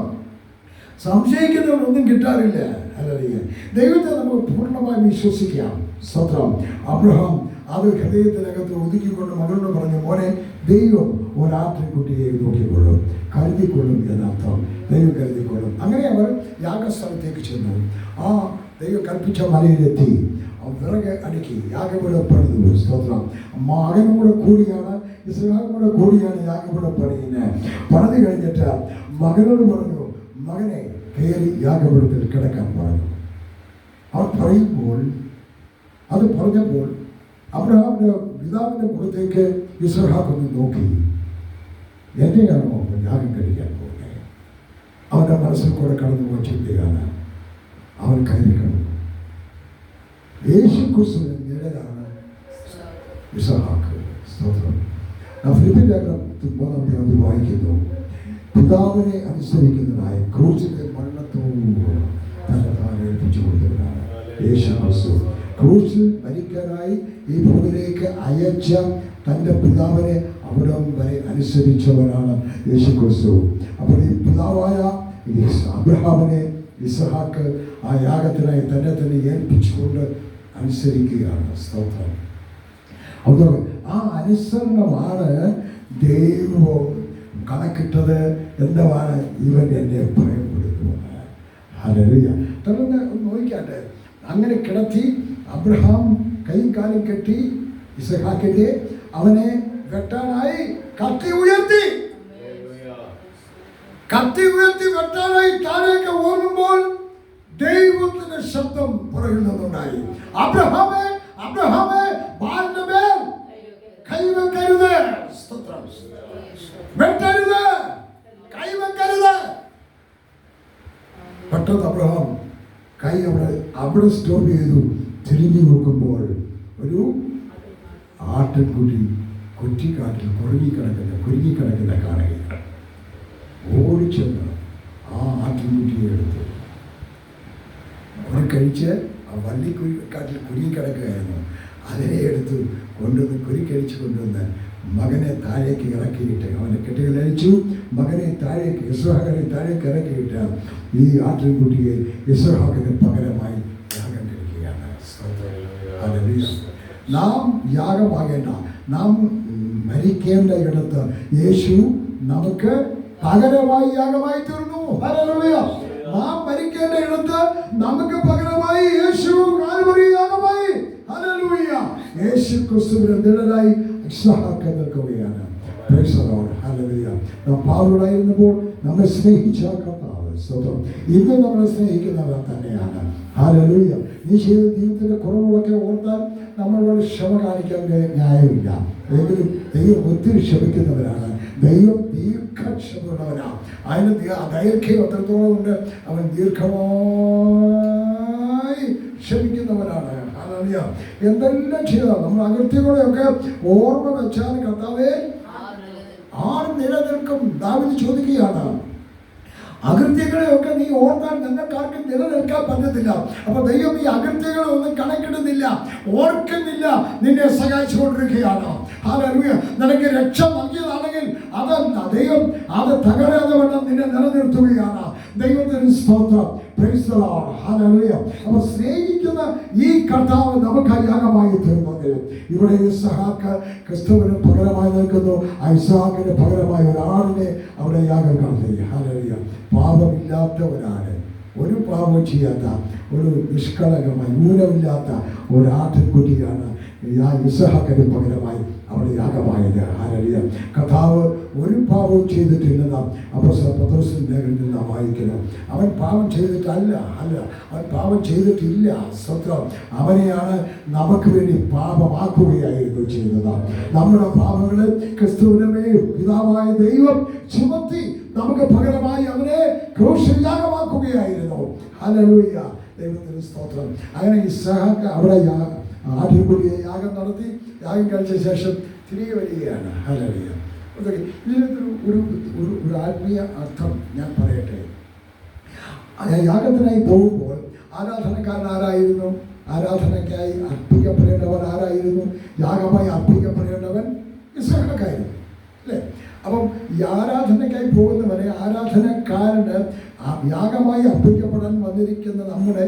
സംശയിക്കുന്നവരൊന്നും കിട്ടാറില്ല. ഹല്ലേലൂയ. ദൈവത്തെ നമുക്ക് പൂർണ്ണമായി വിശ്വസിക്കാം. സ്തോത്രം. അബ്രഹാം അത് ഹൃദയത്തിനകത്ത് ഒതുക്കിക്കൊണ്ട് മകളോട് പറഞ്ഞു, മോനെ, ദൈവം ഒരാട്ടിൻകുട്ടിയെ നോക്കിക്കൊള്ളും, കരുതിക്കൊള്ളും എന്നർത്ഥം. ദൈവം കരുതിക്കൊള്ളും. അങ്ങനെ അവർ യാഗസ്ഥലത്തേക്ക് ചെന്നു. ആ ദൈവം കൽപ്പിച്ച മലയിലെത്തി വിറക് അടുക്കി യാഗപീഠം പണിതു. സ്തോത്രം. മകനും കൂടെ കൂടിയാണ്, ഇസ്ഹാക്കും കൂടെ കൂടിയാണ് യാഗപീഠം പണിയുന്നത്. പണിത് കഴിഞ്ഞിട്ട് മകനോട് പറഞ്ഞു, മകനെ കയറി യാഗപീഠത്തിൽ കിടക്കാൻ പറഞ്ഞു. അവർ പറഞ്ഞപ്പോൾ അബ്രഹാമിന്റെ പിതാവിന്റെ മുഖത്തേക്ക് ഇസ്ഹാക്ക് ഒന്ന് നോക്കി, എന്നെയാണോ യാഗം കഴിക്കാൻ പോകുന്നത്? അവൻ അവൻ്റെ മനസ്സിൽ കൂടെ കടന്നു പോയ ചിന്തയാണ്. അവൻ കയറി കടന്നു. യേശു ക്രിസ്തുവിന്റെ നിഴലാണ് ഇസഹാക്ക്. സ്തോത്രം. ഫിലിപ്പിയർ ലേഖനം 3 വായിക്കുന്നു, പിതാവിനെ അനുസരിക്കുന്നതിനായി ക്രൂശിന്റെ മരണത്തോട് തന്നെ താൻ ഏൽപ്പിച്ചു കൊടുത്തവനാണ് യേശു ക്രിസ്തു. ക്രൂശിൽ മരിക്കാനായി ഈ ഭൂമിയിലേക്ക് അയച്ച തൻ്റെ പിതാവിനെ അവിടം വരെ അനുസരിച്ചവനാണ് യേശു ക്രിസ്തു. അപ്പോൾ ഈ പിതാവായ അബ്രഹാമിനെ ഇസഹാക്ക് ആ യാഗത്തിനായി തന്നെ ഏൽപ്പിച്ചുകൊണ്ട് അനുസരിക്കുകയാണ്. സ്തോത്രം. അതുകൊണ്ട് ആ അനുസരണമാണ് ദൈവം കണക്കിട്ടത്. എന്താണ്? ഇവൻ എന്നെ ഭയപ്പെടുത്തുന്നത്. ഹല്ലേലൂയ. തുടർന്ന് നോക്കിക്കാട്ടെ. അങ്ങനെ കിടത്തി അബ്രഹാം കൈയും കാലും കെട്ടി ഇസഹാക്കിന്റെ അവനെ വെട്ടാനായി കത്തി ഉയർത്തി വെട്ടാനായി താഴേക്ക് ഓടുമ്പോൾ ദൈവത്തിന്റെ ശബ്ദം പുറകിൽ നിന്നുണ്ടായി. അബ്രഹാമേ, അബ്രഹാമേ, ബാലിന്റെ മേൽ കൈവെക്കരുത്, വെട്ടരുത്, കൈവെക്കരുത്. പെട്ടെന്ന് അബ്രഹാം കൈ അവിടെ സ്റ്റോപ്പ് ചെയ്തു. തിരിഞ്ഞു നോക്കുമ്പോൾ ഒരു ആട്ടിൻകുട്ടി കുറ്റിക്കാട്ടിൽ കുരുങ്ങിക്കിടക്കുന്ന കാണുകയാണ്. ഓടിച്ചെന്ന് ആ ആട്ടിൻകുട്ടിയെ എടുത്തു. അവിടെ കഴിച്ച് ആ വള്ളിക്കാട്ടിൽ കുരുങ്ങിക്കിടക്കുകയായിരുന്നു. അതിനെ എടുത്തു കൊണ്ടുവന്ന് കുരുക്കഴിച്ച് കൊണ്ടുവന്ന് മകനെ താഴേക്ക് ഇറക്കിയിട്ട് അവനെ കെട്ടുകളഴിച്ചു. മകനെ താഴേക്ക് ഇസ്ഹാക്കിനെ താഴേക്ക് ഇറക്കിയിട്ട് ഈ ആട്ടിൻകുട്ടിയെ ഇസ്ഹാക്കിന് പകരമായി യാഗം കഴിക്കുകയാണ്. നാം യാഗമാകേണ്ട, നാം മരിക്കേണ്ട ഇടത്ത് യേശു നമുക്ക് പകരമായി യാഗമായി തീർന്നു. ഹല്ലേലൂയ. നാം മരിക്കേണ്ട ഇടത്ത് നമുക്ക് പകരമായി യേശു കാൽവരി യാഗമായി. ഹല്ലേലൂയ. യേശു ക്രിസ്തുവിന്റെ നിഴലായി ഇസ്ഹാക്ക് നിൽക്കുകയാണ്. Praise the Lord. ഹല്ലേലൂയ. നാം പാവങ്ങളായിരുന്നപ്പോൾ നമ്മെ സ്നേഹിച്ച കർത്താവ് ഇന്ന് നമ്മളെ സ്നേഹിക്കുന്നവർ തന്നെയാണ്. ഹല്ലേലൂയ. ഈ ജീവിതത്തിന്റെ കുറവുകളൊക്കെ ഓർത്താൽ നമ്മളോട് ക്ഷമ കാണിക്കാൻ ന്യായമില്ല. എങ്കിലും ദൈവം ഒത്തിരി ക്ഷമിക്കുന്നവരാണ്. ദൈവം ദീർഘക്ഷമയുള്ളവനാണ്. അതിന് ദൈർഘ്യം എത്രത്തോളം ഉണ്ട്, അവൻ ദീർഘമായി ക്ഷമിക്കുന്നവനാണ്. ഹല്ലേലൂയ. എന്തെല്ലാം ചെയ്താൽ നമ്മൾ അകൃത്യങ്ങളെയൊക്കെ ഓർമ്മ വെച്ചാൽ കർത്താവേ ആര് നിലനിൽക്കും? ദാവീദ് ചോദിക്കുകയാണ്. അകൃത്യങ്ങളെയൊക്കെ നീ ഓർത്താൽ നിങ്ങൾക്കാർക്കും നിലനിൽക്കാൻ പറ്റത്തില്ല. അപ്പൊ ദൈവം ഈ അകൃത്യങ്ങളെ ഒന്നും കണക്കിടുന്നില്ല, ഓർക്കുന്നില്ല, നിന്നെ സഹായിച്ചുകൊണ്ടിരിക്കുകയാണ്. ഹല്ലേലൂയ. നിനക്ക് രക്ഷ നൽകിയതാണെങ്കിൽ അതല്ല, ദൈവം അത് തകരാതെ വണ്ണം നിന്നെ നിലനിർത്തുകയാണ്. ദൈവത്തിന് സ്തോത്രം. Praise the Lord. ഹല്ലേലൂയ. അപ്പൊ സ്നേഹിക്കുന്ന ഈ കർത്താവ് നമുക്ക് യാഗമായി തീർന്നെങ്കിൽ ഇവിടെ ഇസ്ഹാക്ക് ക്രിസ്തുവിന് പകരമായി നിൽക്കുന്നു. ആ ഇസ്ഹാക്കിന് പകരമായി ഒരാളിനെ അവിടെ യാഗം നടത്തി. ഹല്ലേലൂയ. പാപമില്ലാത്ത ഒരാള്, ഒരു പാപം ചെയ്യാത്ത, ഒരു നിഷ്കളങ്കമായി ഊനമില്ലാത്ത ഒരാട്ടിൻകുട്ടിയാണ് ഇസ്ഹാക്കിന് പകരമായി അവിടെ യാഗമായത്. ഹല്ലേലൂയ. കർത്താവ് ഒരു പാപവും ചെയ്തിട്ടില്ലെന്ന് അപ്പോസ്തലൻ പത്രോസിന്റെ ലേഖനത്തിൽ നാം വായിക്കുന്നു. അവൻ പാപം ചെയ്തിട്ടല്ല, അവൻ പാപം ചെയ്തിട്ടില്ല. സ്തോത്രം. അവനെയാണ് നമുക്ക് വേണ്ടി പാപമാക്കുകയായിരുന്നു ചെയ്തത്. നമ്മുടെ പാപങ്ങളെ ക്രിസ്തുവിന്റെ മേൽ പിതാവായ ദൈവം ചുമത്തി നമുക്ക് പകരമായി അവനെ ക്രൂശിൽ യാഗമാക്കുകയായിരുന്നു. ഹല്ലേലൂയ. ദൈവത്തിന് സ്തോത്രം. അങ്ങനെ ഇസ്ഹാക്ക് അവിടെ ആട്ടിൻകുട്ടിയെ യാഗം നടത്തി. യാഗം കഴിച്ച ശേഷം തിരികെ വരികയാണ്. ഹല്ലേലൂയ. ഇതിനൊരു ഒരു ആത്മീയ അർത്ഥം ഞാൻ പറയട്ടെ. യാഗത്തിനായി പോകുമ്പോൾ ആരാധനക്കാരൻ ആരായിരുന്നു? ആരാധനയ്ക്കായി അർപ്പിക്കപ്പെടേണ്ടവൻ ആരായിരുന്നു? യാഗമായി അർപ്പിക്കപ്പെടേണ്ടവൻ ഇസ്ഹാക്കായിരുന്നു, അല്ലേ? അപ്പം ഈ ആരാധനയ്ക്കായി പോകുന്നവരെ ആരാധനക്കാരന് യാഗമായി അർപ്പിക്കപ്പെടാൻ വന്നിരിക്കുന്ന നമ്മുടെ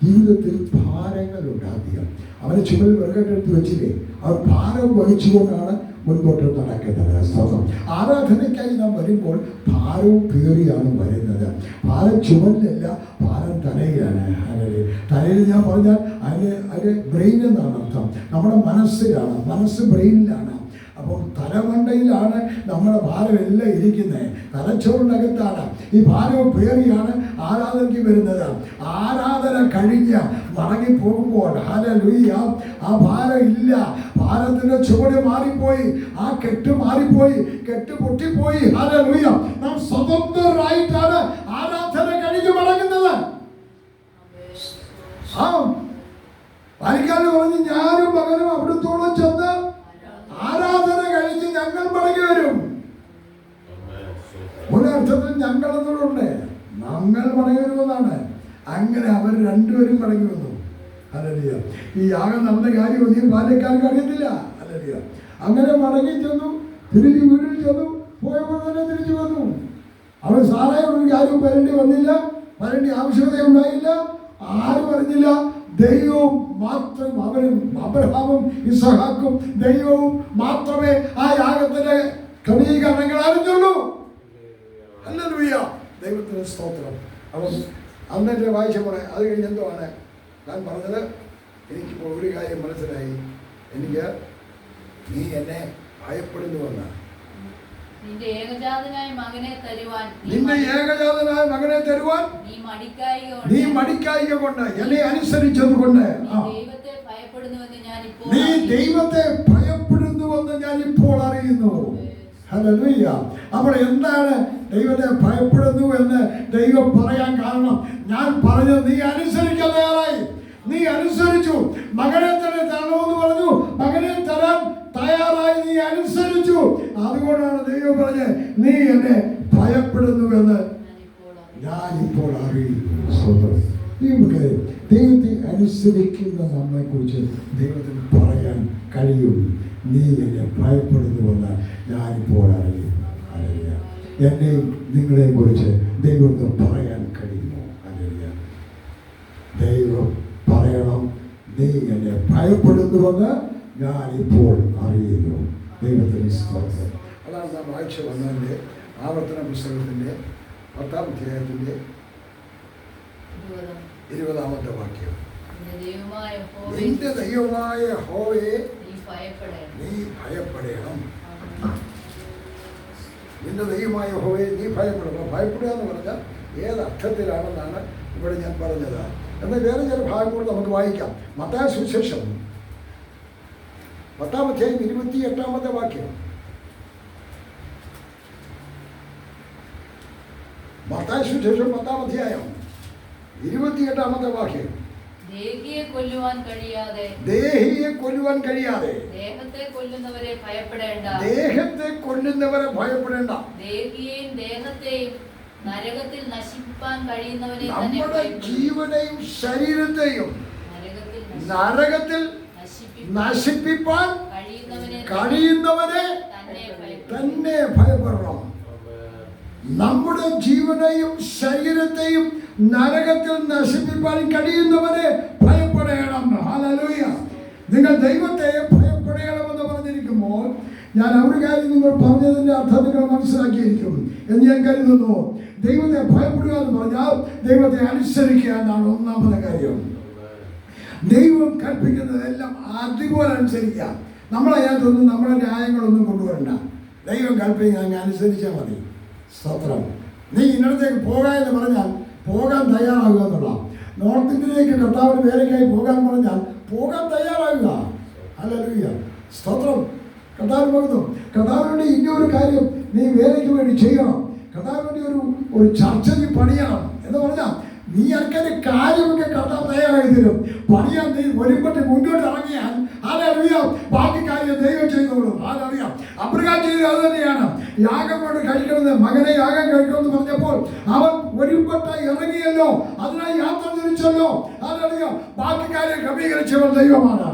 ജീവിതത്തിൽ ഭാരങ്ങളുണ്ടാകുക. അവനെ ചുമൽ വെറുകെടുത്ത് വെച്ചില്ലേ, അവർ ഭാരം വഹിച്ചുകൊണ്ടാണ് മുൻപോട്ട് നടക്കുന്നത്. സ്തോത്രം. ആരാധനയ്ക്കായി നാം വരുമ്പോൾ ഭാരവും പേറിയാണ് വരുന്നത്. ഭാരം ചുമലിലല്ല, ഭാരം തലയിലാണ്. തലയിൽ ഞാൻ പറഞ്ഞാൽ അതിന് ബ്രെയിൻ എന്നാണ് അർത്ഥം. നമ്മുടെ മനസ്സിലാണ്, മനസ്സ് ബ്രെയിനിലാണ്. അപ്പോൾ തലമണ്ടയിലാണ് നമ്മുടെ ഭാരം എല്ലാം ഇരിക്കുന്നത്, തലച്ചോറിനകത്താണ്. ഈ ഭാരവും പേറിയാണ് ആരാധനയ്ക്ക് വരുന്നത്. ആരാധന കഴിഞ്ഞ് മടങ്ങി പോകുമ്പോൾ ഹല്ലേലൂയ ആ ഭാരം ഇല്ല. ഭാരത്തിന്റെ ചുവട് മാറിപ്പോയി, ആ കെട്ട് മാറിപ്പോയി, കെട്ട് പൊട്ടിപ്പോയി. ഹല്ലേലൂയ. നാം സ്വതന്ത്രരായിട്ടാണ് ആരാധന കഴിഞ്ഞ് മടങ്ങുന്നത്. ആ പാലിക്കാരൻ പറഞ്ഞു, ഞാനും മകനും അവിടുത്തോളം ചെന്ന് ആരാധന കഴിഞ്ഞ് ഞങ്ങൾ മടങ്ങി വരും. ഒരർത്ഥത്തിൽ ഞങ്ങൾ എന്നോടുണ്ട്, ഞങ്ങൾ മടങ്ങി വരുമെന്നാണ്. അങ്ങനെ അവർ രണ്ടുപേരും മടങ്ങി വന്നു. ഹല്ലേലൂയ. ഈ യാഗം നടന്ന കാര്യം ഒന്നും ബാല്യക്കാർക്ക് അറിയത്തില്ല. ഹല്ലേലൂയ. അങ്ങനെ മടങ്ങി ചെന്നു, തിരിച്ച് വീട്ടിൽ ചെന്നു, പോയപ്പോൾ തന്നെ തിരിച്ചു വന്നു. അവർ സാറായ ഒരു കാര്യം വരേണ്ടി വന്നില്ല, വരേണ്ടി ആവശ്യകത ഉണ്ടായില്ല, ആരും അറിഞ്ഞില്ല. ദൈവവും മാത്രം, അവരും അബ്രഹാമും ഇസഹാക്കും ദൈവവും മാത്രമേ ആ യാഗത്തിന്റെ ക്രമീകരണങ്ങൾ അറിഞ്ഞുള്ളൂ. ഹല്ലേലൂയ. ദൈവത്തിന് സ്തോത്രം. അപ്പം അന്നത്തെ വായിച്ചപ്പോൾ അത് കഴിഞ്ഞ് എന്തുവാണ് ഞാൻ പറഞ്ഞത്? എനിക്കിപ്പോൾ ഒരു കാര്യം മനസ്സിലായി. എനിക്ക് നീ എന്നെ ഭയപ്പെടുന്നുവെന്ന്. നിന്റെ ഏകജാതനായ മകനെ തരുവാൻ നീ മടിക്കായിക കൊണ്ട് എന്നെ അനുസരിച്ചത് കൊണ്ട് നീ ദൈവത്തെ ഭയപ്പെടുന്നുവെന്ന് ഞാൻ ഇപ്പോൾ അറിയുന്നു. ഹല്ലേലൂയ. അപ്പോൾ എന്താണ് ദൈവത്തെ ഭയപ്പെടുന്നു എന്ന് ദൈവം പറയാൻ കാരണം? ഞാൻ പറഞ്ഞത് നീ അനുസരിക്കാൻ തയ്യാറായി, നീ അനുസരിച്ചു. മകനെ തന്നെ തരണമെന്ന് പറഞ്ഞു, മകനെ തരാൻ തയ്യാറായി, നീ അനുസരിച്ചു. അതുകൊണ്ടാണ് ദൈവം പറഞ്ഞത് നീ എന്നെ ഭയപ്പെടുന്നുവെന്ന് ഞാനിപ്പോൾ അറിയുന്നു. ദൈവത്തെ അനുസരിക്കുന്ന നമ്മെ കുറിച്ച് ദൈവത്തിന് പറയാൻ കഴിയും. നീ എന്നെ ഭയപ്പെടുന്നുവെന്ന് ഞാനിപ്പോൾ അറിയുന്നു. എന്നെയും നിങ്ങളെയും കുറിച്ച് ദൈവത്തിന് പറയാൻ കഴിയുമോ? അല്ലെങ്കിൽ ദൈവം പറയണം, നീ എന്നെ ഭയപ്പെടുന്നുവെന്ന് ഞാനിപ്പോൾ അറിയുന്നു. ദൈവത്തിന് സ്തോത്രം. അതാണ് നാം വായിച്ചു വന്നതിൻ്റെ ആവർത്തന പുസ്തകത്തിൻ്റെ 10-ാം അധ്യായത്തിൻ്റെ 20-ാമത്തെ വാക്യം. നിന്റെ ദൈവമായ യഹോവയെ നീ ഭയപ്പെടണം. നിന്റെ ദൈവമായ യഹോവയെ നീ ഭയപ്പെടണം. ഭയപ്പെടുക എന്ന് പറഞ്ഞാൽ ഏത് അർത്ഥത്തിലാണെന്നാണ് ഇവിടെ ഞാൻ പറഞ്ഞത്. എന്നാൽ വേറെ ചില ഭാഗം കൂടെ നമുക്ക് വായിക്കാം. മത്തായി സുവിശേഷം 10-ാം അധ്യായം 28-ാമത്തെ വാക്യം. മത്തായി സുവിശേഷം 10-ാം അധ്യായം 28-ാമത്തെ വാക്യം. ദേഹിയെ കൊല്ലുവാൻ കഴിയാതെ ദേഹത്തെ കൊല്ലുന്നവരെ ഭയപ്പെടേണ്ട. ദേഹിയെയും ദേഹത്തെയും നരകത്തിൽ നശിപ്പിക്കാൻ കഴിയുന്നവനെ നമ്മുടെ ജീവനെയും ശരീരത്തെയും നരകത്തിൽ നശിപ്പിക്കാൻ കഴിയുന്നവനെ തന്നെ ഭയപ്പെടണം. നമ്മുടെ ജീവനെയും ശരീരത്തെയും നരകത്തിൽ നശിപ്പിക്കാൻ കഴിയുന്നവനെ ഭയപ്പെടണം. ഹല്ലേലൂയ. നിങ്ങൾ ദൈവത്തെ ഭയപ്പെടണമെന്ന് പറഞ്ഞിരിക്കുമ്പോൾ ഞാൻ ഒരു കാര്യം നിങ്ങൾ പറഞ്ഞതിൻ്റെ അർത്ഥം നിങ്ങൾ മനസ്സിലാക്കിയിരിക്കും എന്ന് ഞാൻ കരുതുന്നു. ദൈവത്തെ ഭയപ്പെടുക എന്ന് പറഞ്ഞാൽ ദൈവത്തെ അനുസരിക്കുക എന്നാണ് ഒന്നാമത്തെ കാര്യം. ദൈവം കൽപ്പിക്കുന്നതെല്ലാം അതുപോലെ അനുസരിക്കുക. നമ്മളതിനകത്തൊന്നും നമ്മുടെ ന്യായങ്ങളൊന്നും കൊണ്ടുവരണ്ട. ദൈവം കൽപ്പിക്കുക അങ്ങ് അനുസരിച്ചാൽ മതി. സ്തോത്രം. നീ ഇന്നടത്തേക്ക് പോകാൻ എന്ന് പറഞ്ഞാൽ പോകാൻ തയ്യാറാകുക എന്നുള്ള. നോർത്ത് ഇന്ത്യയിലേക്ക് കർത്താവിന് വേലയ്ക്കായി പോകാൻ പറഞ്ഞാൽ പോകാൻ തയ്യാറാകുക. ഹല്ലേലൂയ. സ്തോത്രം. കർത്താവിന് പോകുന്നു. കർത്താവിനുവേണ്ടി ഇന്നൊരു കാര്യം നീ വേലയ്ക്ക് വേണ്ടി ചെയ്യണം. കർത്താവിനുവേണ്ടി ഒരു ചർച്ച നീ പണിയണം എന്ന് പറഞ്ഞാൽ നീ അങ്ങനെ കാര്യമൊക്കെ കർത്താവ് തയ്യാറായി തരും. പണിയാൻ നീ ഒരുപറ്റി മുന്നോട്ട് ഇറങ്ങിയാൽ അതറിയാം, ബാക്കി കാര്യം ദൈവം ചെയ്തോളും. അതറിയാം. അബ്രഹാം ചെയ്തത് അത് തന്നെയാണ്. യാഗം കൊണ്ട് കഴിക്കണമെന്ന്, മകനെ യാഗം കഴിക്കണമെന്ന് പറഞ്ഞപ്പോൾ അവൻ ഒരുപെട്ട ഇറങ്ങിയല്ലോ, അതിനായി യാത്ര തിരിച്ചല്ലോ. അതറിയാം. ബാക്കി കാര്യം ക്രമീകരിച്ചവൻ ദൈവമാണ്.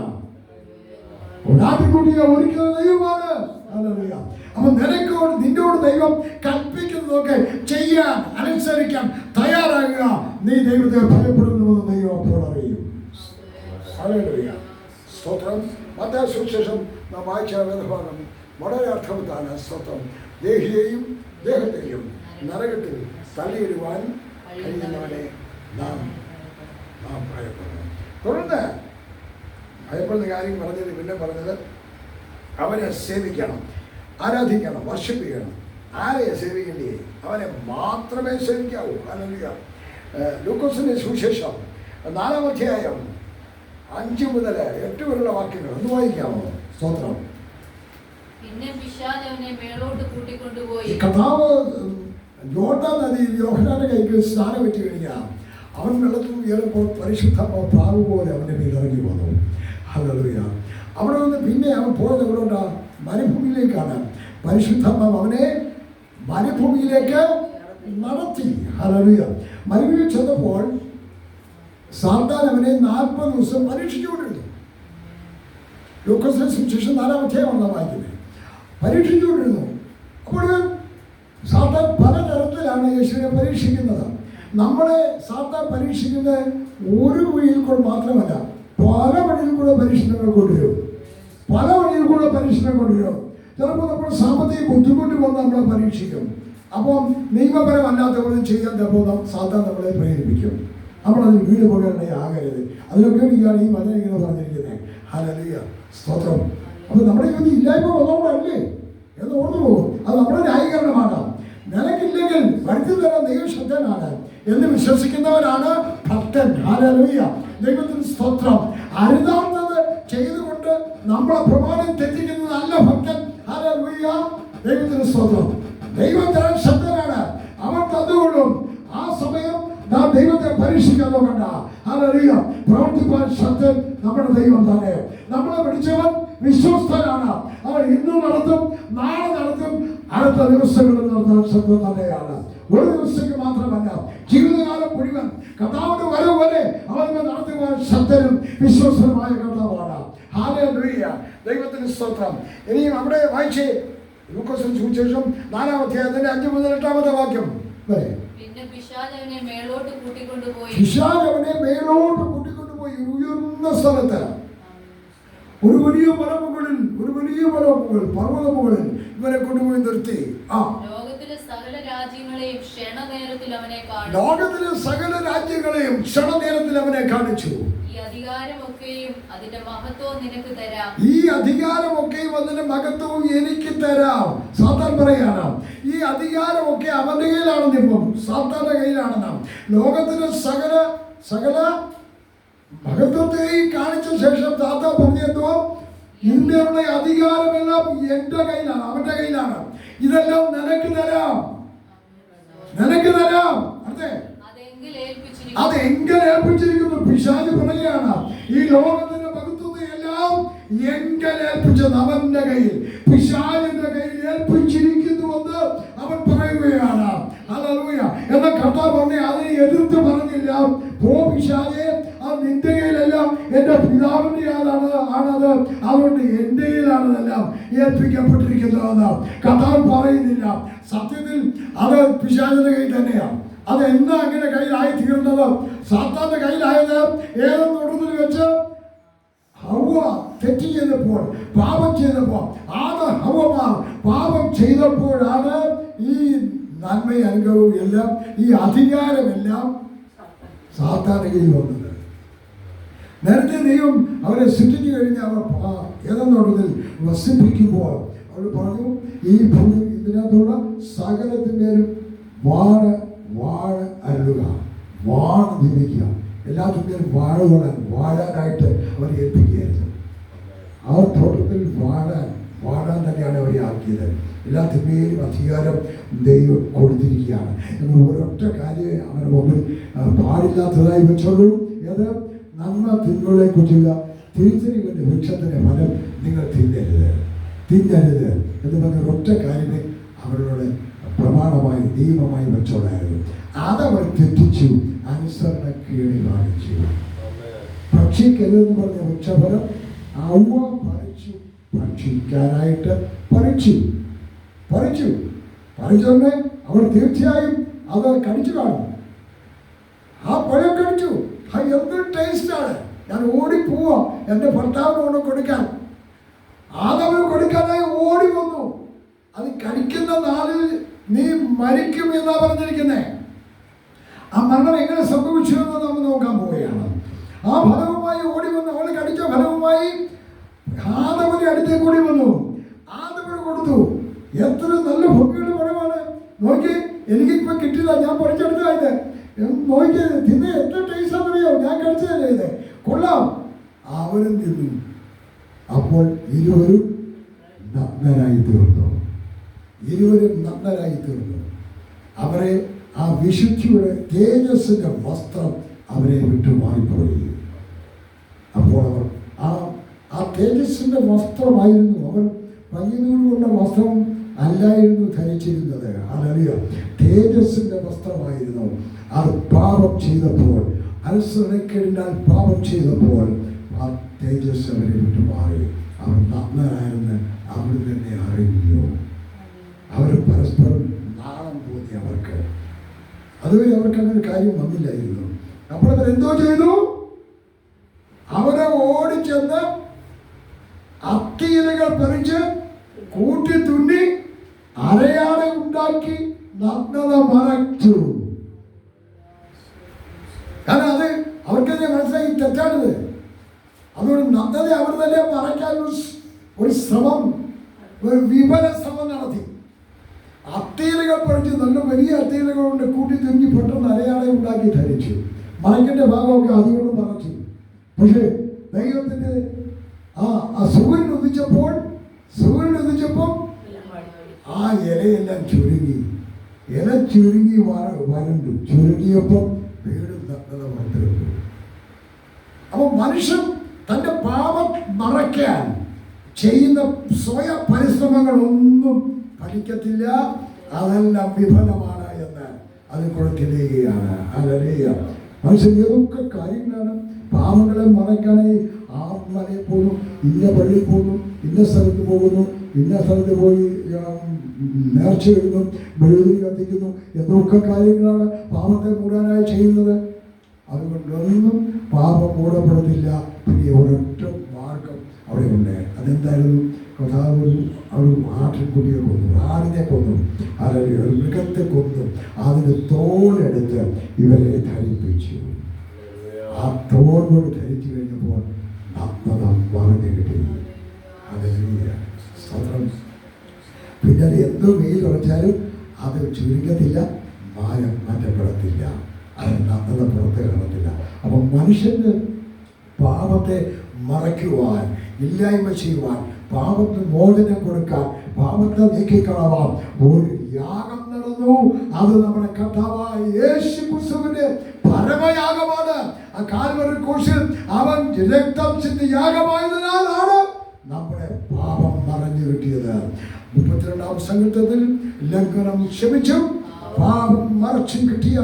നാട്ടിൻകുട്ടിയെ ഒരുക്കുന്ന ദൈവമാണ്. അതറിയാം. അപ്പൊ നിന്നോട് ദൈവം കൽപ്പിക്കുന്നതൊക്കെ ചെയ്യാൻ, അനുസരിക്കാൻ തയ്യാറാകുക. നീ ദൈവത്തെ ഭയപ്പെടുന്നുവെന്ന് ദൈവം അപ്പോൾ അറിയും. ഹല്ലേലൂയ. സ്തോത്രം. മത്തായി സുവിശേഷം നാം വായിച്ച വേദഭാഗം വളരെ അർത്ഥവത്താണ്. സ്തോത്രം. ദേഹിയെയും ദേഹത്തെയും നരകത്തിൽ തള്ളിയിടുവാൻ കഴിയുന്നവനെ നാം ഭയപ്പെടണം. തുടർന്ന് ഭയപ്പെടുന്ന കാര്യം പറഞ്ഞത് പിന്നെ പറഞ്ഞത് അവനെ സേവിക്കണം, ആരാധിക്കണം, വർഷിപ്പിക്കണം. ആരെയെ സേവിക്കേണ്ടേ? അവനെ മാത്രമേ സേവിക്കാവൂ. ഹല്ലേലൂയ. ലൂക്കോസിന്റെ സുവിശേഷം 4-ാം അധ്യായം 5 മുതൽ 8 വരെയുള്ള വാക്യങ്ങൾ ഒന്ന് വായിക്കാമോ? സ്തോത്രം. പിന്നെ പിശാച് അവനെ മേലോട്ട് കൂട്ടിക്കൊണ്ടുപോയി. കർത്താവ് യോർദാൻ നദിയിൽ യോഹന്നാന്റെ കൈക്ക് സ്നാനം വെച്ച് കഴിഞ്ഞാൽ അവൻ വെള്ളത്തിൽ ഉയരുമ്പോൾ പരിശുദ്ധാത്മാവ് പ്രാവ് പോലെ അവൻ്റെ മേൽ ഇറങ്ങി വന്നു. ഹല്ലേലൂയ. അവിടെ നിന്ന് പിന്നെ അവൻ പോയത് എവിടെയുണ്ടാ? മരുഭൂമിയിലേക്കാണ്. പരിശുദ്ധാത്മാവ് അവനെ മരുഭൂമിയിലേക്ക് നടത്തി. ഹല്ലേലൂയ. മരുഭൂമിയിൽ ചെന്നപ്പോൾ സാത്താൻ അവനെ 40 ദിവസം പരീക്ഷിച്ചുകൊണ്ടിരുന്നു. ലൂക്കോസിന്റെ സുവിശേഷം 4-ാം അധ്യായമാണ് വായിക്കുന്നത്. പരീക്ഷിച്ചുകൊണ്ടിരുന്നു. അപ്പോൾ സാത്താൻ പലതരത്തിലാണ് യേശുവിനെ പരീക്ഷിക്കുന്നത്. നമ്മളെ സാത്താൻ പരീക്ഷിക്കുന്നത് ഒരു വഴിയിൽ കൂടെ മാത്രമല്ല, പല വഴിയിൽ കൂടെ പരീക്ഷണങ്ങൾ കൊണ്ടുവരും. പല വഴിയിൽ കൂടെ പരീക്ഷണം കൊണ്ടുവരും. ചിലപ്പോൾ നമ്മൾ സാമ്പത്തിക ബുദ്ധിമുട്ട് വന്ന് നമ്മളെ പരീക്ഷിക്കും. അപ്പം നിയമപരമല്ലാത്ത പോലെ ചെയ്യാൻ ചിലപ്പോൾ സാത്താൻ നമ്മളെ പ്രേരിപ്പിക്കും. നമ്മളത് വീട് പോകേണ്ട ആകരുത്. അതിലൊക്കെ ഇയാൾ ഈ വചനം ഇങ്ങനെ പറഞ്ഞിരിക്കുന്നത്. ഹല്ലേലൂയ, സ്തോത്രം. അപ്പോൾ നമ്മുടെ ജീവിതത്തിൽ ഇല്ലായ്മ വന്നോണ്ടല്ലേ എന്ന് ഓർന്നു പോകും. അത് നമ്മുടെ ന്യായീകരണമാണ്. നിനക്കില്ലെങ്കിൽ വരുത്തി തരാൻ ദൈവശക്തനാണ് എന്ന് വിശ്വസിക്കുന്നവരാണ് ഭക്തൻ. ഹല്ലേലൂയ, ദൈവത്തിന് സ്തോത്രം. അരുതാത്തത് ചെയ്തുകൊണ്ട് നമ്മളെ പ്രമാണം തെറ്റിക്കുന്നതല്ല ഭക്തൻ. ഹല്ലേലൂയ, ദൈവത്തിന് സ്തോത്രം. ദൈവം തരാൻ ശക്തനാണ്. അവൻ തന്നുകൊള്ളും. ആ സമയം നാം ദൈവത്തെ പരീക്ഷിക്കാൻ നോക്കണ്ട. ഹല്ലേലൂയ, പ്രവർത്തിപ്പാൻ ശക്തൻ നമ്മുടെ ദൈവം തന്നെ. നമ്മളെ വിളിച്ചവൻ വിശ്വസ്തനാണ്. അവൻ ഇന്നും നടത്തും, നാളെ നടത്തും, അടുത്ത ദിവസങ്ങളിൽ നടത്താൻ ശക്തൻ തന്നെയാണ്. ഒരു ദിവസത്തേക്ക് മാത്രമല്ല, ജീവിതകാലം മുഴുവൻ കർത്താവിന്റെ വരവ് വരെ അവനെ നടത്തുവാൻ ശക്തനും വിശ്വസ്തനുമായ കർത്താവാണ്. ഹല്ലേലൂയ, ദൈവത്തിന് സ്തോത്രം. ഇനിയും അവിടെ വായിച്ചേ ലൂക്കോസിന്റെ സുവിശേഷം 4-ാം അധ്യായത്തിന്റെ 5 മുതൽ 8-ാമത്തെ വാക്യം വരെ. പിന്നെ പിശാച് അവനെ മേലോട്ട് കൂട്ടിക്കൊണ്ടുപോയി ഉയർന്ന സ്ഥലത്ത് ഒരു വലിയ മലമുകളിൽ പർവ്വത മുകളിൽ ഇവരെ കൊണ്ടുപോയി നിർത്തി. ലോകത്തിലെ സകല രാജ്യങ്ങളെയും ക്ഷണനേരത്തിൽ അവനെ കാണിച്ചു. ഈ അധികാരമൊക്കെയും അതിന്റെ മഹത്വവും എനിക്ക് തരാം. സാത്താൻ പറയാണ്, ഈ അധികാരമൊക്കെ അവന്റെ കയ്യിലാണെന്ന്. ഇപ്പം സാത്താന്റെ കയ്യിലാണെന്ന്. ലോകത്തിന് സകല മഹത്വത്തെയും കാണിച്ച ശേഷം സാത്താൻ പറഞ്ഞെന്തോ, ഇന്ത്യയുടെ അധികാരമെല്ലാം എന്റെ കയ്യിലാണ്, അവന്റെ കയ്യിലാണ്. ഇതെല്ലാം നിനക്ക് തരാം. അതെങ്കിൽ ഏൽപ്പിച്ചിരിക്കുന്നു. പിശാച് പറയുകയാണ്, ഈ ലോകത്തിന്റെ മഹത്വത്തെ എല്ലാം എങ്കിൽ ഏൽപ്പിച്ചത് അവന്റെ കയ്യിൽ, പിശാചിന്റെ കയ്യിൽ ഏൽപ്പിച്ചിരിക്കുന്നുവെന്ന് അവൻ പറയുകയാണ്. ഹല്ലേലൂയ. എന്നാൽ കർത്താവ് പറഞ്ഞ അതിനെ എതിർത്ത് പറഞ്ഞില്ല. പോ പിശാചേ, അത് നിന്റെ കയ്യിലെല്ലാം എന്റെ പിതാവിന്റെ ആണത്, അതുകൊണ്ട് എന്റെ കയ്യിലാണതെല്ലാം ഏൽപ്പിക്കപ്പെട്ടിരിക്കുന്നതെന്ന് കർത്താവ് പറയുന്നില്ല. സത്യത്തിൽ അത് പിശാചിന്റെ കയ്യിൽ തന്നെയാണ്. അത് എന്താ അങ്ങനെ കയ്യിലായി തീർന്നത്? സാത്താന്റെ കയ്യിലായത് ഏതോ തോട്ടത്തിൽ വെച്ച് ഹവ്വ തെറ്റ് ചെയ്തപ്പോൾ, പാപം ചെയ്തപ്പോൾ, ഹവ്വമാർ പാപം ചെയ്തപ്പോഴാണ് ഈ നന്മ അനുഭവവും എല്ലാം, ഈ അധികാരമെല്ലാം സാത്താന്റെ കയ്യിൽ വന്നത്. നേരത്തെ ദൈവം അവരെ സൃഷ്ടിച്ചു കഴിഞ്ഞ് അവർ ഏതെന്നോട്ടത്തിൽ വസിപ്പിക്കുമ്പോൾ അവർ പറഞ്ഞു, ഈ ഭൂമി ഇതിനകത്തുള്ള സകലത്തിൻ്റെയും വാഴ അരുളുക, വാഴ ജീവിക്കുക, എല്ലാത്തിൻ്റെയും വാഴാനായിട്ട് അവർ ഏൽപ്പിക്കുകയായിരുന്നു. ആ തോട്ടത്തിൽ വാഴാൻ തന്നെയാണ് അവരെ ആക്കിയത്. എല്ലാത്തിൻ്റെയും അധികാരം ദൈവം കൊടുത്തിരിക്കുകയാണ്. എന്ന് ഒരൊറ്റ കാര്യം അവരുടെ മുമ്പിൽ പാടില്ലാത്തതായി വെച്ചോളൂ. ഏത്? നന്മ തിന്മകളെ കുറിച്ചുള്ള തിരിച്ചറിവിൻ്റെ വൃക്ഷത്തിൻ്റെ ഫലം നിങ്ങൾ തിന്നരുത് എന്ന് പറഞ്ഞ ഒറ്റ കാര്യമേ അവരോട് പ്രമാണമായി നിയമമായി വെച്ചോളായിരുന്നു. അതവർ തെറ്റിച്ചു, അനുസരണക്കേട് കാണിച്ചു. ഭക്ഷിക്കരുതെന്ന് പറഞ്ഞ വൃക്ഷഫലം അവ ഭക്ഷിക്കാനായിട്ട് പറിച്ചോണ്ട് അവർ തീർച്ചയായും അത് കടിച്ചു കാണും. ആ പഴം കടിച്ചു. എന്ത് ടേസ്റ്റാണ്! ഞാൻ ഓടിപ്പോവാ എൻ്റെ ഭർത്താവിനോട് കൊടുക്കാൻ. അതവന് കൊടുക്കാനായി ഓടി വന്നു. അത് കടിക്കുന്ന നാളിൽ നീ മരിക്കും എന്നാ പറഞ്ഞിരിക്കുന്നേ. ആ മരണം എങ്ങനെ സംഭവിച്ചു എന്ന് നമ്മൾ നോക്കാൻ പോവുകയാണ്. ആ ഫലവുമായി ഓടി വന്നു. അവള് കടിച്ച ഫലവുമായി ആദവന്റെ അടുത്തേക്ക് ഓടി വന്നു. ആദവന് കൊടുത്തു. എത്ര നല്ല ഭംഗിയുടെ പഴമാണ് നോക്കി. എനിക്കിപ്പോ കിട്ടില്ല, ഞാൻ പറിച്ചെടുത്തത്. നോക്കി തിന്നെ എത്ര ടേസ്റ്റ് ആണെന്നറിയോ? ഞാൻ കഴിച്ചതല്ലേ ഇത്, കൊള്ളാം. അവനും തിന്നു. അപ്പോൾ ഇരുവരും നഗ്നരായി തീർന്നു. അവരെ ആ വിശുദ്ധിയുടെ തേജസ്സിന്റെ വസ്ത്രം അവരെ വിട്ടു മാറിപ്പോയി. അപ്പോൾ അവർ ആ തേജസ്സിന്റെ വസ്ത്രമായിരുന്നു, അവർ പഞ്ഞിനൂലുള്ള വസ്ത്രം അല്ലായിരുന്നു ധരിച്ചിരുന്നത്. അതറിയാം, തേജസ്സിന്റെ വസ്ത്രമായിരുന്നു. അത് പാപം ചെയ്തപ്പോൾ, അനുസരണക്കേടിനാൽ പാപം ചെയ്തപ്പോൾ ആ തേജസ് അവരെ വിട്ടുമാറി. അവർ നഗ്നരായെന്ന് അവർ തന്നെ അറിഞ്ഞു. അവർ പരസ്പരം നാണം തോന്നി അവർക്ക്. അതുവരെ അവർക്ക് അങ്ങനെ കാര്യം വന്നില്ലായിരുന്നു. അപ്പോൾ അവരെന്തോ ചെയ്തു? അവരെ ഓടിച്ചെന്ന് അത്തിയിലകൾ പറിച്ച് കൂട്ടി തുന്നി അരയാടെ ഉണ്ടാക്കി നഗ്നത മറച്ചു. കാരണം അത് അവർക്കെന്നെ മനസ്സിലായി തെറ്റാണിത്. അതുകൊണ്ട് നഗ്നത അവർ തന്നെ മറയ്ക്കാൻ ഒരു ശ്രമം, ഒരു വിപല ശ്രമം നടത്തി. അത്തിയിലകൾ പറിച്ച് നല്ല വലിയ അത്തിയിലകൾ കൊണ്ട് കൂട്ടി തുന്നി പെട്ടെന്ന് അരയാടെ ഉണ്ടാക്കി ധരിച്ചു. മറയ്ക്കേണ്ട ഭാഗമൊക്കെ അതുകൊണ്ട് മറച്ചു. പക്ഷേ ദൈവത്തിന്റെ സൂര്യൻ ഉദിച്ചപ്പോൾ ആ ഇലയെല്ലാം ചുരുങ്ങി, ഇല ചുരുങ്ങി വരണ്ടു. ചുരുങ്ങിയപ്പോൾ വീടും നഗ്നത പുറത്തെടുത്തു. അപ്പൊ മനുഷ്യൻ തന്റെ പാപം മറയ്ക്കാൻ ചെയ്യുന്ന സ്വയം പരിശ്രമങ്ങളൊന്നും ഫലിക്കത്തില്ല. അതെല്ലാം വിഫലമാണ് എന്ന് അതിൽ കൂടെ തെളിയുകയാണ്. ഹല്ലേലൂയ. മനുഷ്യൻ ഏതൊക്കെ കാര്യങ്ങളാണ് പാപങ്ങളെ മറയ്ക്കാനായി ആ മലയിൽ പോകുന്നു, ഇന്ന പള്ളിയിൽ പോകുന്നു, ഇന്ന സ്ഥലത്ത് പോകുന്നു, ഇന്ന സ്ഥലത്ത് പോയി നേർച്ച ഇടുന്നു, മെഴുകുതിരി കത്തിക്കുന്നു, എന്തൊക്കെ കാര്യങ്ങളാണ് പാപത്തെ മൂടാനായി ചെയ്യുന്നത്. അതുകൊണ്ടൊന്നും പാപം മൂടപ്പെടത്തില്ല. പിന്നെ ഒരൊറ്റ മാർഗം അവിടെ ഉണ്ട്. അതെന്തായിരുന്നു? കഥാവ് ഒരു ആട്ടിൻകുട്ടിയെ കൊന്നു, ആടിനെ കൊന്നു, അല്ലെങ്കിൽ ഒരു മൃഗത്തെ കൊന്നു, അതിന് തോലെടുത്ത് ഇവരെ ധരിപ്പിച്ചു. ആ തോലോട് ധരിച്ചു കഴിഞ്ഞപ്പോൾ നഗ്നത മറഞ്ഞു കിട്ടി. പിന്നെ അത് എന്തോ വെയിൽ ഉറച്ചാലും അത് ചുരുങ്ങത്തില്ല, മാറ്റപ്പെടത്തില്ല, അത് നഗ്നത പുറത്ത് കാണത്തില്ല. അപ്പം മനുഷ്യന് പാപത്തെ മറയ്ക്കുവാൻ, ഇല്ലായ്മ ചെയ്യുവാൻ, പാപത്തിന് മോചനം കൊടുക്കാൻ, പാപത്തെ നീക്കിക്കളവാൻ ഒരു യാഗം നടന്നു. അത് നമ്മുടെ കർത്താവായ യേശു ക്രിസ്തുവിന്റെ പരമയാഗമാണ്. ആ കാൽവരി ക്രൂശിൽ അവൻ രക്തം ചിന്തി യാഗമായതിനാലാണ് നമ്മുടെ പാപം മറഞ്ഞു കിട്ടിയത്. 32-ാം സങ്കീർത്തനത്തിൽ ലംഘനം ക്ഷമിച്ചും പാപം മറച്ചും കിട്ടിയ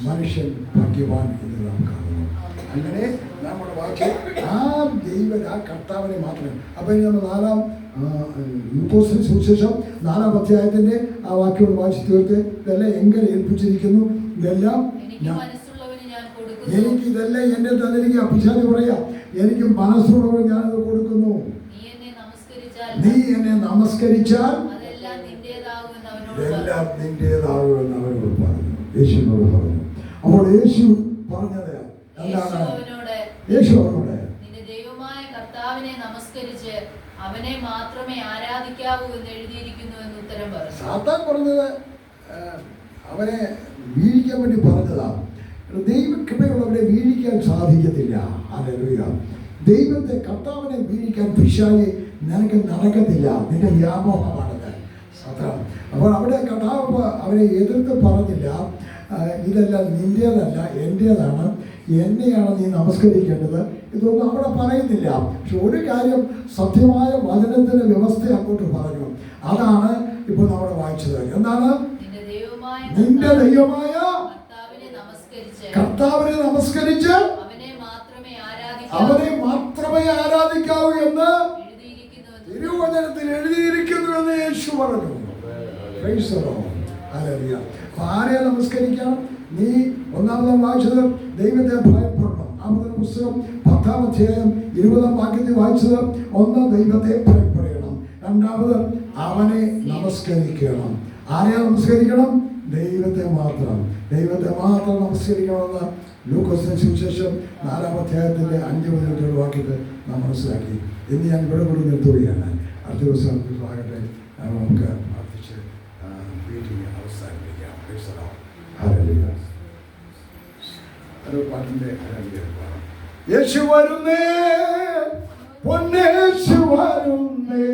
മനുഷ്യൻ ഭാഗ്യവാൻ എന്ന് നാം കാണുന്നു. അങ്ങനെ നമ്മുടെ വാക്യം ആ കർത്താവിനെ മാത്രം. അപ്പൊ ഇനി നമ്മൾ 4-ാം സുവിശേഷം 4-ാം അധ്യായത്തിന്റെ ആ വാക്യോട് വായിച്ചു തീർത്ത് ഇതെല്ലാം എങ്ങനെ ഏൽപ്പിച്ചിരിക്കുന്നു, ഇതെല്ലാം എനിക്ക് ഇതെല്ലാം എന്റെ തന്നിരിക്കുക. പിശാച് പറയാ, എനിക്ക് മനസ്സുള്ളവർ ഞാനത് കൊടുക്കുന്നു. നീ എന്നെ നമസ്കരിച്ചാൽ എല്ലാം നിന്റേതാകുമെന്ന് അവനോട് പറഞ്ഞു, യേശുവിനോട് പറഞ്ഞു. അപ്പോൾ യേശു പറഞ്ഞത് എന്താണ്? യേശു അവനോട് കർത്താവിനെ നമസ്കരിച്ച് അവനെ മാത്രമേ ആരാധിക്കാവൂ എന്ന് എഴുതിയിരിക്കുന്നു എന്ന് ഉത്തരം പറഞ്ഞു. സാത്താൻ പറഞ്ഞത് അവനെ വീഴിക്കാൻ വേണ്ടി പറഞ്ഞതാണ്. ദൈവകൃപയുള്ളവരെ വീഴിക്കാൻ സാധിക്കത്തില്ല. ഹല്ലേലൂയ. ദൈവത്തെ കർത്താവിനെ വീഴിക്കാൻ പിശാച് നിനക്ക് നടക്കത്തില്ല. നിന്റെ വ്യാമോഹമാണത് സാത്താൻ. അപ്പോൾ അവിടെ കർത്താവ് അവനെ എതിർത്ത് പറഞ്ഞില്ല, ഇതെല്ലാം നിന്റേതല്ല, എൻ്റേതാണ്, എന്നെയാണ് നീ നമസ്കരിക്കേണ്ടത്. ഇതൊന്നും അവിടെ പറയുന്നില്ല. പക്ഷെ ഒരു കാര്യം, സത്യമായ വചനത്തിന്റെ വ്യവസ്ഥ അങ്ങോട്ട് പറഞ്ഞു. അതാണ് ഇപ്പോൾ നമ്മൾ വായിച്ചത്. എന്താണ്? നിന്റെ ദൈവമായ കർത്താവിനെ നമസ്കരിച്ച് അവനെ മാത്രമേ ആരാധിക്കാവൂ എന്ന് തിരുവചനത്തിൽ എഴുതിയിരിക്കുന്നു എന്ന് യേശു പറഞ്ഞു. ആരെ നമസ്കരിക്കണം? നീ ഒന്നാമതാം വായിച്ചത് ദൈവത്തെ ഭയപ്പെടണം. ആമോദ പുസ്തകം 10-ാം അധ്യായം 20-ാം വാക്യത്തിൽ വായിച്ചത് ഒന്ന്, ദൈവത്തെ ഭയപ്പെടണം. രണ്ടാമത് അവനെ നമസ്കരിക്കണം. ആരെ നമസ്കരിക്കണം? ദൈവത്തെ മാത്രം. ദൈവത്തെ മാത്രം നമസ്കരിക്കണമെന്ന് ലൂക്കോസിന് സുവിശേഷം 4-ാം അധ്യായത്തിന്റെ 5 മുതൽ വാക്യത്തിൽ നാം മനസ്സിലാക്കി. ഇന്ന് ഞാൻ ഇവിടെ കൂടി നിർത്തുകയാണ്. അടുത്ത ദിവസം ആകട്ടെ നമുക്ക് പ്രാർത്ഥിച്ച് മീറ്റിംഗ് അവസാനിപ്പിക്കാം. പാട്ടിന്റെ യേശു വരുന്നേ, പൊന്നേശു വരുന്നേ.